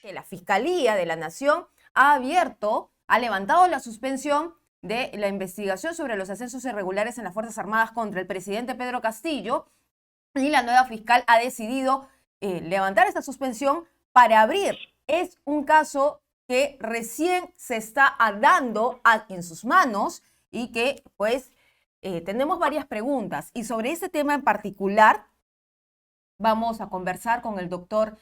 que la Fiscalía de la Nación ha levantado la suspensión de la investigación sobre los ascensos irregulares en las Fuerzas Armadas contra el presidente Pedro Castillo, y la nueva fiscal ha decidido levantar esta suspensión para abrir. Es un caso que recién se está dando en sus manos y que pues tenemos varias preguntas. Y sobre este tema en particular vamos a conversar con el doctor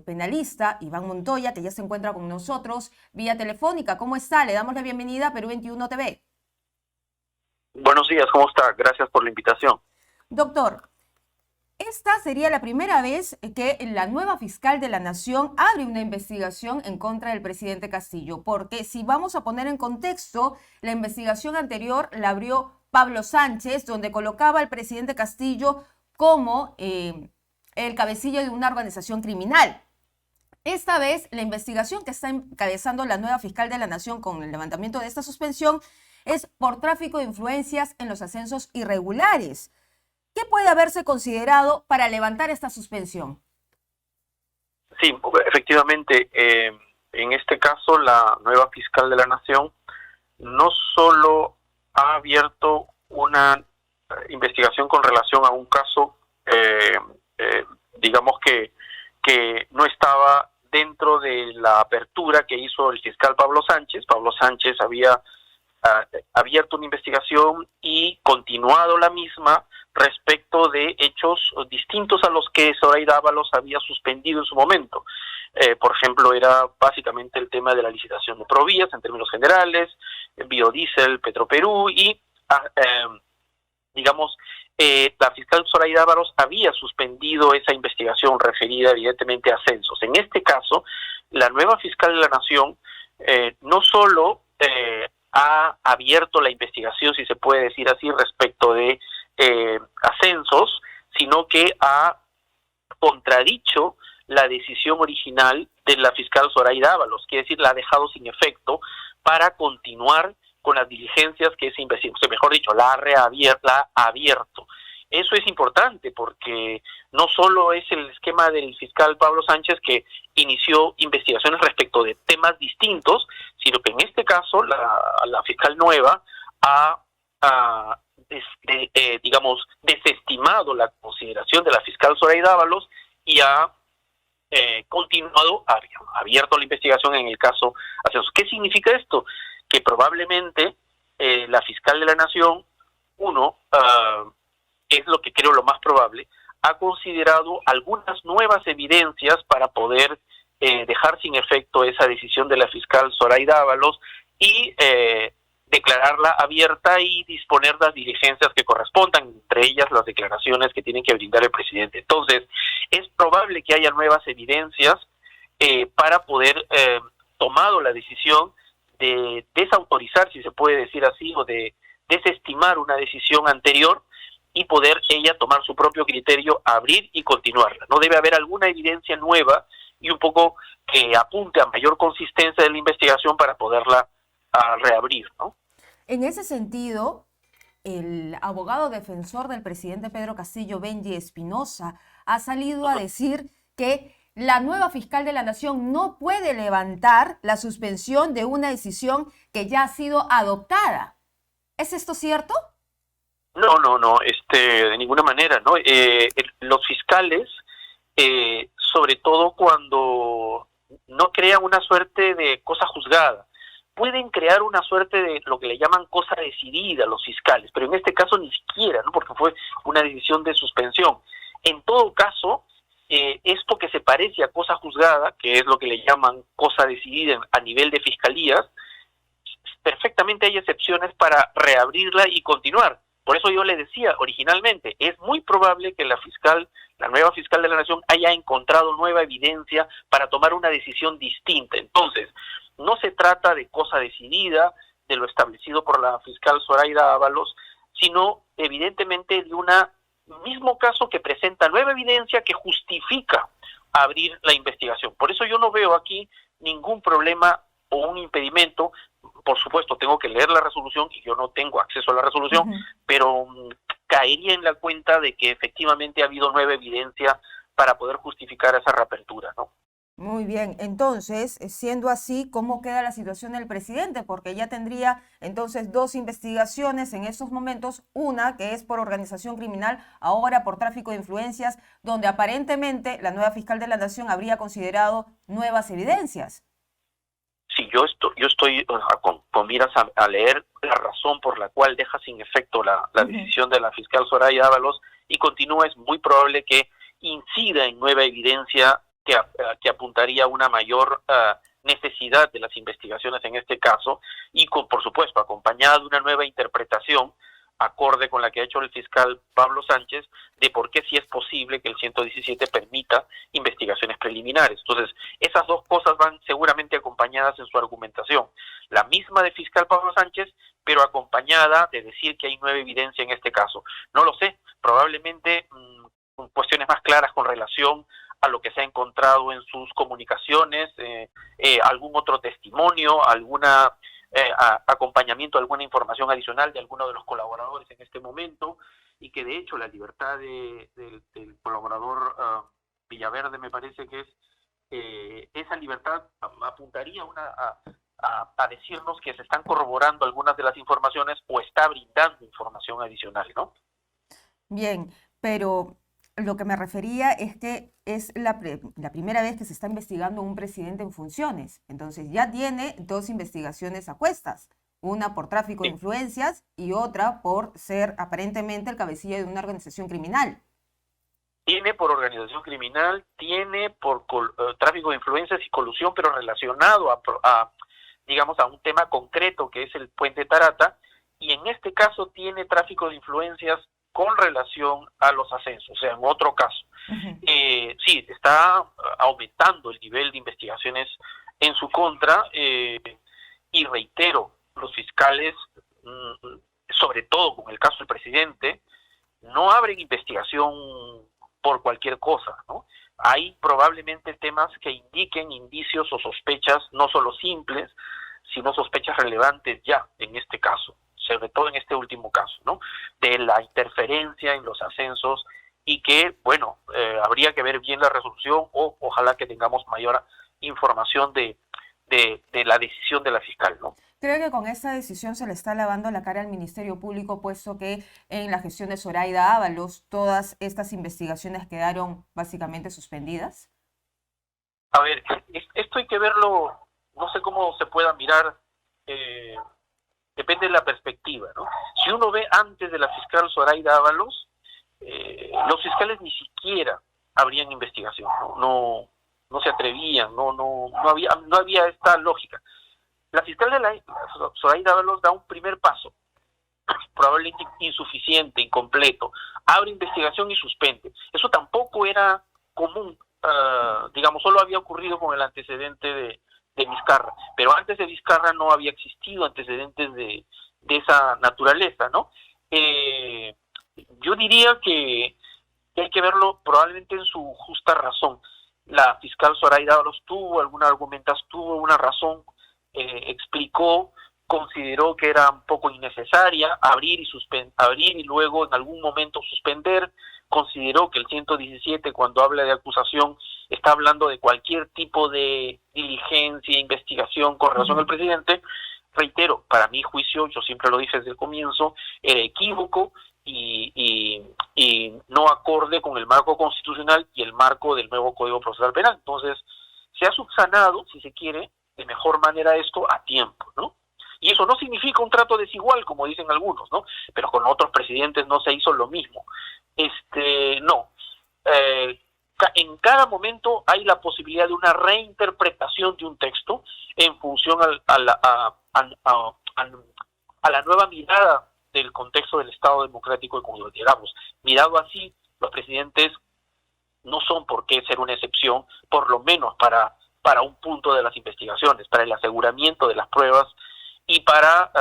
penalista Iván Montoya, que ya se encuentra con nosotros vía telefónica. ¿Cómo está? Le damos la bienvenida a Perú 21 TV. Buenos días, ¿cómo está? Gracias por la invitación. Doctor, esta sería la primera vez que la nueva fiscal de la Nación abre una investigación en contra del presidente Castillo, porque si vamos a poner en contexto, la investigación anterior la abrió Pablo Sánchez, donde colocaba al presidente Castillo como el cabecilla de una organización criminal. Esta vez, la investigación que está encabezando la nueva fiscal de la Nación con el levantamiento de esta suspensión es por tráfico de influencias en los ascensos irregulares. ¿Qué puede haberse considerado para levantar esta suspensión? Sí, efectivamente, en este caso la nueva fiscal de la Nación no solo ha abierto una investigación con relación a un caso, digamos que no estaba dentro de la apertura que hizo el fiscal Pablo Sánchez. Pablo Sánchez había abierto una investigación y continuado la misma respecto de hechos distintos a los que Zoraida Ábalos había suspendido en su momento. Por ejemplo, era básicamente el tema de la licitación de Provías en términos generales, biodiesel, Petroperú y, la fiscal Zoraida Ábalos había suspendido esa investigación referida evidentemente a ascensos. En este caso, la nueva fiscal de la Nación no solo ha abierto la investigación, si se puede decir así, respecto de ascensos, sino que ha contradicho la decisión original de la fiscal Zoraida Ábalos, quiere decir, la ha dejado sin efecto para continuar con las diligencias que esa investigación, mejor dicho, la ha abierto. Eso es importante porque no solo es el esquema del fiscal Pablo Sánchez que inició investigaciones respecto de temas distintos, sino que en este caso la fiscal nueva ha desestimado la consideración de la fiscal Zoraida Ábalos y ha continuado, ha abierto la investigación en el caso Ascensos. ¿Qué significa esto? Que probablemente la fiscal de la Nación, es lo que creo lo más probable, ha considerado algunas nuevas evidencias para poder dejar sin efecto esa decisión de la fiscal Zoraida Ábalos y declararla abierta y disponer las diligencias que correspondan, entre ellas las declaraciones que tienen que brindar el presidente. Entonces, es probable que haya nuevas evidencias para poder tomado la decisión de desautorizar, si se puede decir así, o de desestimar una decisión anterior y poder ella tomar su propio criterio, abrir y continuarla. No debe haber alguna evidencia nueva y un poco que apunte a mayor consistencia de la investigación para poderla reabrir, ¿no? En ese sentido, el abogado defensor del presidente Pedro Castillo, Benji Espinosa, ha salido a decir que la nueva fiscal de la Nación no puede levantar la suspensión de una decisión que ya ha sido adoptada. ¿Es esto cierto? No, de ninguna manera, ¿no? Los fiscales, sobre todo cuando no crean una suerte de cosa juzgada, pueden crear una suerte de lo que le llaman cosa decidida los fiscales, pero en este caso ni siquiera, ¿no? Porque fue una decisión de suspensión. En todo caso, esto que se parece a cosa juzgada, que es lo que le llaman cosa decidida a nivel de fiscalías, perfectamente hay excepciones para reabrirla y continuar. Por eso yo le decía originalmente, es muy probable que la nueva fiscal de la Nación haya encontrado nueva evidencia para tomar una decisión distinta. Entonces, no se trata de cosa decidida, de lo establecido por la fiscal Zoraida Ábalos, sino evidentemente de un mismo caso que presenta nueva evidencia que justifica abrir la investigación. Por eso yo no veo aquí ningún problema o un impedimento. Por supuesto, tengo que leer la resolución y yo no tengo acceso a la resolución, pero caería en la cuenta de que efectivamente ha habido nueva evidencia para poder justificar esa reapertura, ¿no? Muy bien, entonces, siendo así, ¿cómo queda la situación del presidente? Porque ya tendría entonces dos investigaciones en estos momentos, una que es por organización criminal, ahora por tráfico de influencias, donde aparentemente la nueva fiscal de la Nación habría considerado nuevas evidencias. Sí, yo estoy con miras a leer la razón por la cual deja sin efecto la Ujú. decisión de la fiscal Soraya Ábalos y continúa, es muy probable que incida en nueva evidencia que apuntaría a una mayor necesidad de las investigaciones en este caso y por supuesto acompañada de una nueva interpretación acorde con la que ha hecho el fiscal Pablo Sánchez de por qué sí es posible que el 117 permita investigaciones preliminares. Entonces, esas dos cosas van seguramente acompañadas en su argumentación. La misma de fiscal Pablo Sánchez, pero acompañada de decir que hay nueva evidencia en este caso. No lo sé, probablemente cuestiones más claras con relación a lo que se ha encontrado en sus comunicaciones, algún otro testimonio, alguna acompañamiento, alguna información adicional de alguno de los colaboradores en este momento, y que de hecho la libertad del colaborador Villaverde me parece que es esa libertad apuntaría a decirnos que se están corroborando algunas de las informaciones o está brindando información adicional, ¿no? Bien, pero lo que me refería es que es la primera vez que se está investigando a un presidente en funciones. Entonces ya tiene dos investigaciones a cuestas, una por tráfico de Sí. influencias y otra por ser aparentemente el cabecilla de una organización criminal. Tiene por organización criminal, tiene por tráfico de influencias y colusión, pero relacionado digamos, a un tema concreto que es el puente Tarata, y en este caso tiene tráfico de influencias con relación a los ascensos, o sea, en otro caso. Ujú. Sí, está aumentando el nivel de investigaciones en su contra, y reitero, los fiscales, sobre todo con el caso del presidente, no abren investigación por cualquier cosa, ¿no? Hay probablemente temas que indiquen indicios o sospechas, no solo simples, sino sospechas relevantes ya en este caso, sobre todo en este último caso, ¿no? De la interferencia en los ascensos y que, bueno, habría que ver bien la resolución o ojalá que tengamos mayor información de la decisión de la fiscal, ¿no? Creo que con esta decisión se le está lavando la cara al Ministerio Público, puesto que en la gestión de Zoraida Ábalos todas estas investigaciones quedaron básicamente suspendidas. A ver, esto hay que verlo, no sé cómo se pueda mirar, eh, depende de la perspectiva, ¿no? Si uno ve antes de la fiscal Zoraida Ábalos, los fiscales ni siquiera habrían investigación, no se atrevían, no había esta lógica. La fiscal de Zoraida Ábalos da un primer paso, probablemente insuficiente, incompleto, abre investigación y suspende. Eso tampoco era común, digamos, solo había ocurrido con el antecedente de Vizcarra, pero antes de Vizcarra no había existido antecedentes de esa naturaleza, ¿no? Eh, yo diría que hay que verlo probablemente en su justa razón. La fiscal Zoraida Ábalos tuvo alguna argumentación, tuvo una razón, explicó, consideró que era un poco innecesaria abrir y luego en algún momento suspender, consideró que el 117 cuando habla de acusación está hablando de cualquier tipo de diligencia, investigación con relación al Ujú. presidente. Reitero, para mi juicio, yo siempre lo dije desde el comienzo, era equívoco y no acorde con el marco constitucional y el marco del nuevo Código Procesal Penal. Entonces, se ha subsanado, si se quiere, de mejor manera esto a tiempo, ¿no? Y eso no significa un trato desigual, como dicen algunos, ¿no? Pero con otros presidentes no se hizo lo mismo. No. Eh, en cada momento hay la posibilidad de una reinterpretación de un texto en función a la nueva mirada del contexto del Estado democrático y como lo digamos. Mirado así, los presidentes no son por qué ser una excepción, por lo menos para un punto de las investigaciones, para el aseguramiento de las pruebas y para,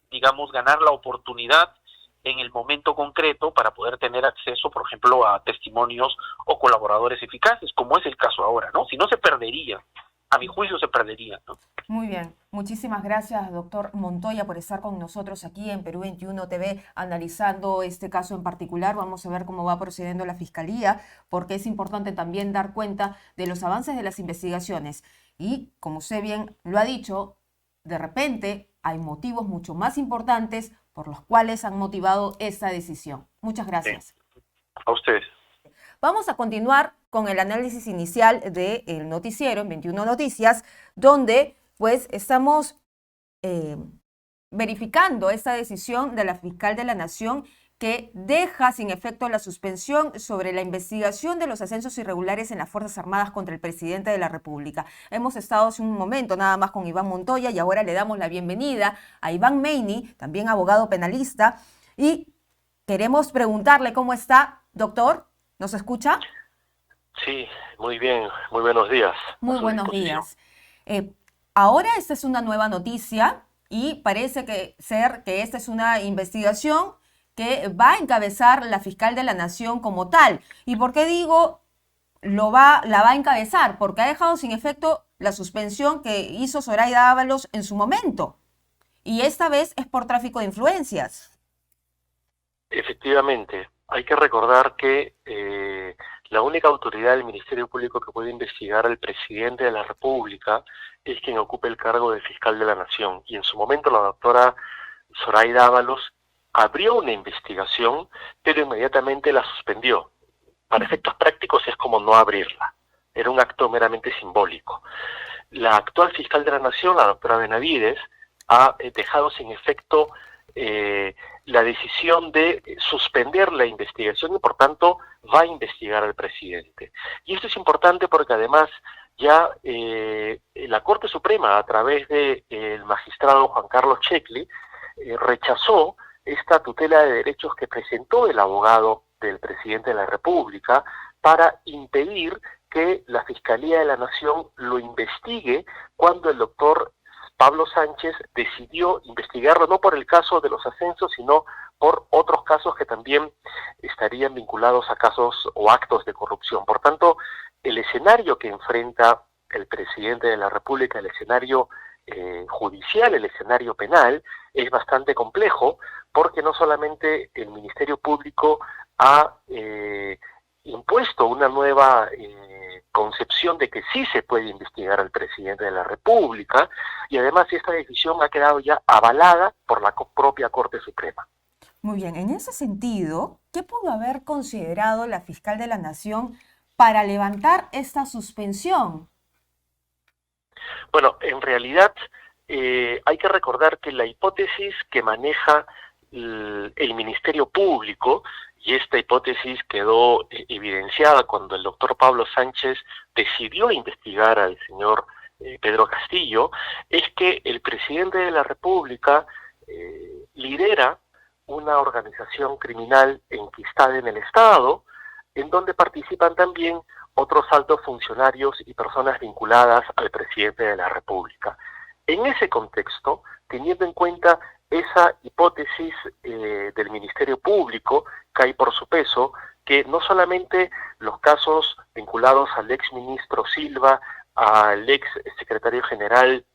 digamos, ganar la oportunidad en el momento concreto para poder tener acceso, por ejemplo, a testimonios o colaboradores eficaces, como es el caso ahora, ¿no? Si no se perdería a mi juicio se perdería, ¿no? Muy bien, muchísimas gracias, doctor Montoya, por estar con nosotros aquí en Perú 21 TV analizando este caso en particular. Vamos a ver cómo va procediendo la Fiscalía, porque es importante también dar cuenta de los avances de las investigaciones. Y, como usted bien lo ha dicho, de repente hay motivos mucho más importantes por los cuales han motivado esta decisión. Muchas gracias. A ustedes. Vamos a continuar con el análisis inicial del noticiero en 21 Noticias, donde pues estamos verificando esta decisión de la fiscal de la Nación que deja sin efecto la suspensión sobre la investigación de los ascensos irregulares en las Fuerzas Armadas contra el presidente de la República. Hemos estado hace un momento nada más con Iván Montoya y ahora le damos la bienvenida a Iván Meini, también abogado penalista, y queremos preguntarle cómo está, doctor. ¿Nos escucha? Sí, muy bien, muy buenos días. Muy buenos días. Ahora esta es una nueva noticia y parece ser que esta es una investigación que va a encabezar la fiscal de la Nación como tal. ¿Y por qué digo la va a encabezar? Porque ha dejado sin efecto la suspensión que hizo Zoraida Ábalos en su momento. Y esta vez es por tráfico de influencias. Efectivamente, hay que recordar que la única autoridad del Ministerio Público que puede investigar al presidente de la República es quien ocupe el cargo de fiscal de la Nación. Y en su momento la doctora Zoraida Ábalos abrió una investigación, pero inmediatamente la suspendió. Para efectos prácticos es como no abrirla. Era un acto meramente simbólico. La actual fiscal de la Nación, la doctora Benavides, ha dejado sin efecto la decisión de suspender la investigación y por tanto va a investigar al presidente. Y esto es importante porque además ya la Corte Suprema, a través del magistrado Juan Carlos Checli, rechazó esta tutela de derechos que presentó el abogado del presidente de la República para impedir que la Fiscalía de la Nación lo investigue cuando el doctor Pablo Sánchez decidió investigarlo no por el caso de los ascensos, sino por otros casos que también estarían vinculados a casos o actos de corrupción. Por tanto, el escenario que enfrenta el presidente de la República, el escenario judicial, el escenario penal, es bastante complejo, porque no solamente el Ministerio Público ha impuesto una nueva concepción de que sí se puede investigar al presidente de la República, y además esta decisión ha quedado ya avalada por la propia Corte Suprema. Muy bien, en ese sentido, ¿qué pudo haber considerado la fiscal de la Nación para levantar esta suspensión? Bueno, en realidad hay que recordar que la hipótesis que maneja el Ministerio Público, y esta hipótesis quedó evidenciada cuando el doctor Pablo Sánchez decidió investigar al señor Pedro Castillo, es que el presidente de la República lidera una organización criminal enquistada en el Estado, en donde participan también otros altos funcionarios y personas vinculadas al presidente de la República. En ese contexto, teniendo en cuenta esa hipótesis del Ministerio Público, cae por su peso que no solamente los casos vinculados al exministro Silva, al ex secretario general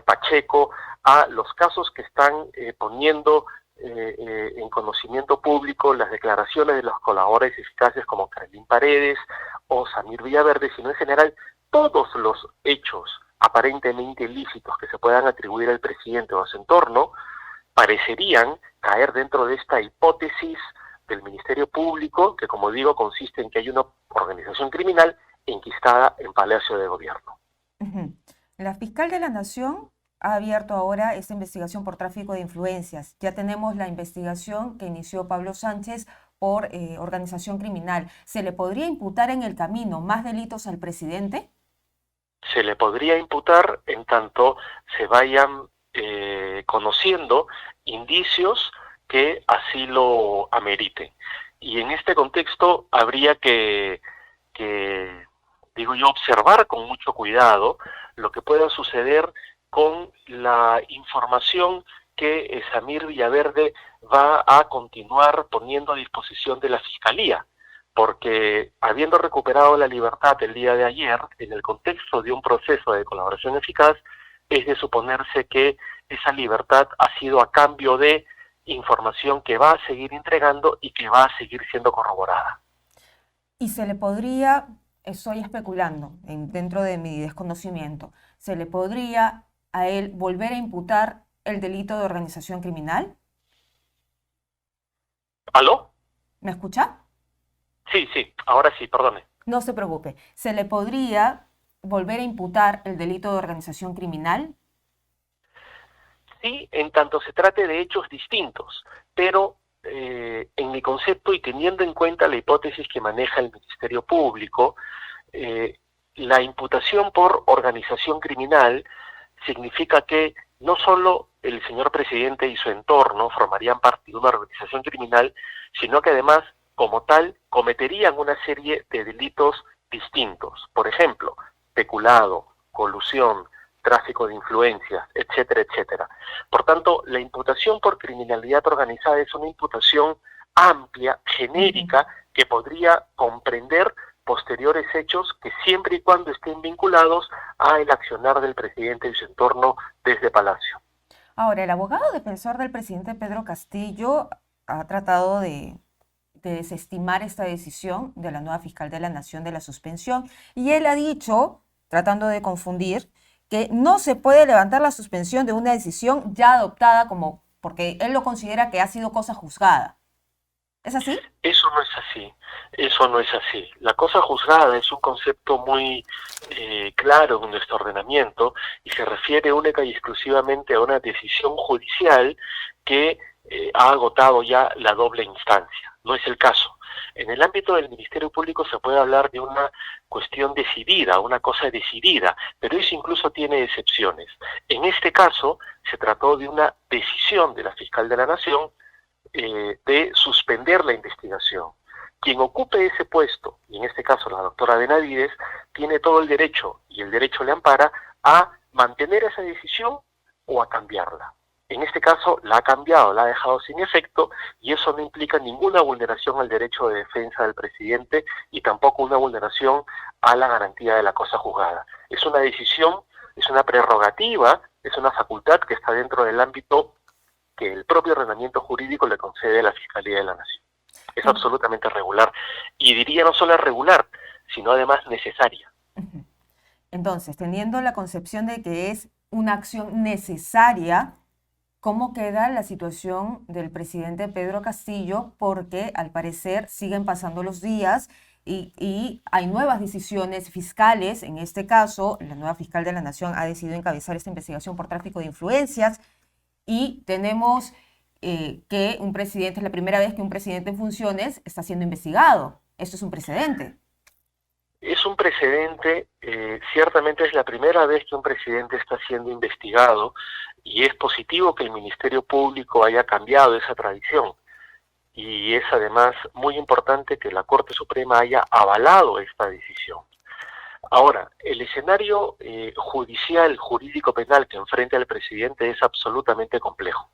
Pacheco, a los casos que están poniendo en conocimiento público las declaraciones de los colaboradores eficaces como Carolín Paredes o Samir Villaverde, sino en general todos los hechos aparentemente ilícitos que se puedan atribuir al presidente o a su entorno, parecerían caer dentro de esta hipótesis del Ministerio Público, que como digo consiste en que hay una organización criminal enquistada en Palacio de Gobierno. La fiscal de la Nación ha abierto ahora esta investigación por tráfico de influencias. Ya tenemos la investigación que inició Pablo Sánchez por organización criminal. ¿Se le podría imputar en el camino más delitos al presidente? Se le podría imputar en tanto se vayan conociendo indicios que así lo ameriten. Y en este contexto habría que digo yo, observar con mucho cuidado lo que pueda suceder con la información que Samir Villaverde va a continuar poniendo a disposición de la Fiscalía, porque habiendo recuperado la libertad el día de ayer, en el contexto de un proceso de colaboración eficaz, es de suponerse que esa libertad ha sido a cambio de información que va a seguir entregando y que va a seguir siendo corroborada. Y se le podría, estoy especulando dentro de mi desconocimiento, ¿se le podría a él volver a imputar el delito de organización criminal? ¿Aló? ¿Me escucha? Sí, ahora sí, perdone. No se preocupe. ¿Se le podría volver a imputar el delito de organización criminal? Sí, en tanto se trate de hechos distintos, pero en mi concepto y teniendo en cuenta la hipótesis que maneja el Ministerio Público, la imputación por organización criminal significa que no solo el señor presidente y su entorno formarían parte de una organización criminal, sino que además, como tal, cometerían una serie de delitos distintos. Por ejemplo, peculado, colusión, tráfico de influencias, etcétera, etcétera. Por tanto, la imputación por criminalidad organizada es una imputación amplia, genérica, que podría comprender posteriores hechos que siempre y cuando estén vinculados al accionar del presidente y su entorno desde Palacio. Ahora, el abogado defensor del presidente Pedro Castillo ha tratado de desestimar esta decisión de la nueva fiscal de la Nación de la suspensión, y él ha dicho, tratando de confundir, que no se puede levantar la suspensión de una decisión ya adoptada porque él lo considera que ha sido cosa juzgada. ¿Es así? Eso no es así. La cosa juzgada es un concepto muy claro en nuestro ordenamiento y se refiere única y exclusivamente a una decisión judicial que ha agotado ya la doble instancia. No es el caso. En el ámbito del Ministerio Público se puede hablar de una cuestión decidida, una cosa decidida, pero eso incluso tiene excepciones. En este caso se trató de una decisión de la fiscal de la Nación de suspender la investigación. Quien ocupe ese puesto, y en este caso la doctora Benavides, tiene todo el derecho, y el derecho le ampara, a mantener esa decisión o a cambiarla. En este caso la ha cambiado, la ha dejado sin efecto, y eso no implica ninguna vulneración al derecho de defensa del presidente y tampoco una vulneración a la garantía de la cosa juzgada. Es una decisión, es una prerrogativa, es una facultad que está dentro del ámbito que el propio ordenamiento jurídico le concede a la Fiscalía de la Nación. Es absolutamente regular, y diría no solo regular, sino además necesaria. Entonces, teniendo la concepción de que es una acción necesaria, ¿cómo queda la situación del presidente Pedro Castillo? Porque al parecer siguen pasando los días y hay nuevas decisiones fiscales. En este caso, la nueva fiscal de la Nación ha decidido encabezar esta investigación por tráfico de influencias, y tenemos que un presidente, es la primera vez que un presidente en funciones está siendo investigado. Esto es un precedente. Es un precedente, ciertamente es la primera vez que un presidente está siendo investigado, y es positivo que el Ministerio Público haya cambiado esa tradición. Y es además muy importante que la Corte Suprema haya avalado esta decisión. Ahora, el escenario judicial, jurídico, penal que enfrenta el presidente es absolutamente complejo,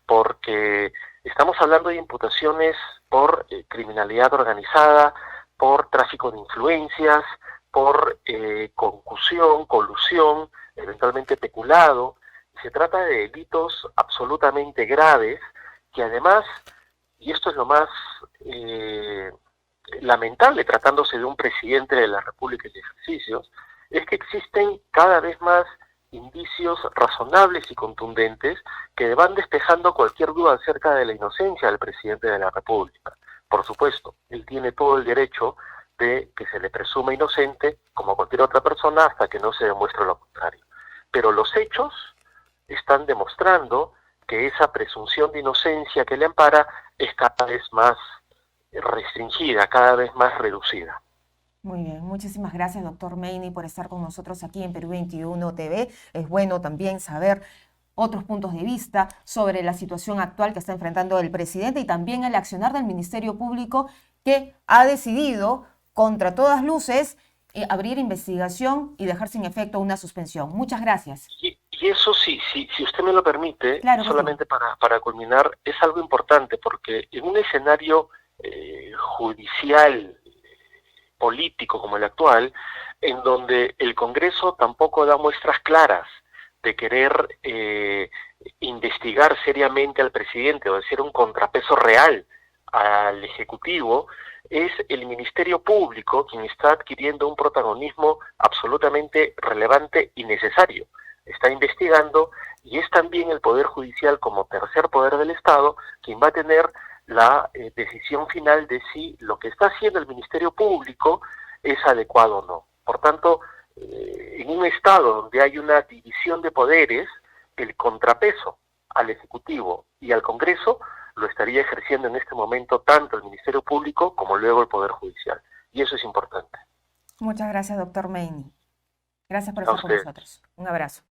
porque estamos hablando de imputaciones por criminalidad organizada, por tráfico de influencias, por concusión, colusión, eventualmente peculado. Se trata de delitos absolutamente graves que además, y esto es lo más lamentable tratándose de un presidente de la República en ejercicios, es que existen cada vez más indicios razonables y contundentes que van despejando cualquier duda acerca de la inocencia del presidente de la República. Por supuesto, él tiene todo el derecho de que se le presuma inocente, como cualquier otra persona, hasta que no se demuestre lo contrario. Pero los hechos están demostrando que esa presunción de inocencia que le ampara es cada vez más restringida, cada vez más reducida. Muy bien, muchísimas gracias, doctor Meini, por estar con nosotros aquí en Perú 21 TV. Es bueno también saber otros puntos de vista sobre la situación actual que está enfrentando el presidente y también el accionar del Ministerio Público, que ha decidido, contra todas luces, abrir investigación y dejar sin efecto una suspensión. Muchas gracias. Y eso sí, si usted me lo permite, claro, solamente para culminar, es algo importante, porque en un escenario judicial político como el actual, en donde el Congreso tampoco da muestras claras de querer investigar seriamente al presidente o de ser un contrapeso real al Ejecutivo, es el Ministerio Público quien está adquiriendo un protagonismo absolutamente relevante y necesario. Está investigando y es también el Poder Judicial como tercer poder del Estado quien va a tener la decisión final de si lo que está haciendo el Ministerio Público es adecuado o no. Por tanto, en un Estado donde hay una división de poderes, el contrapeso al Ejecutivo y al Congreso lo estaría ejerciendo en este momento tanto el Ministerio Público como luego el Poder Judicial. Y eso es importante. Muchas gracias, doctor Meini. Gracias por A estar con usted. nosotros. Un abrazo.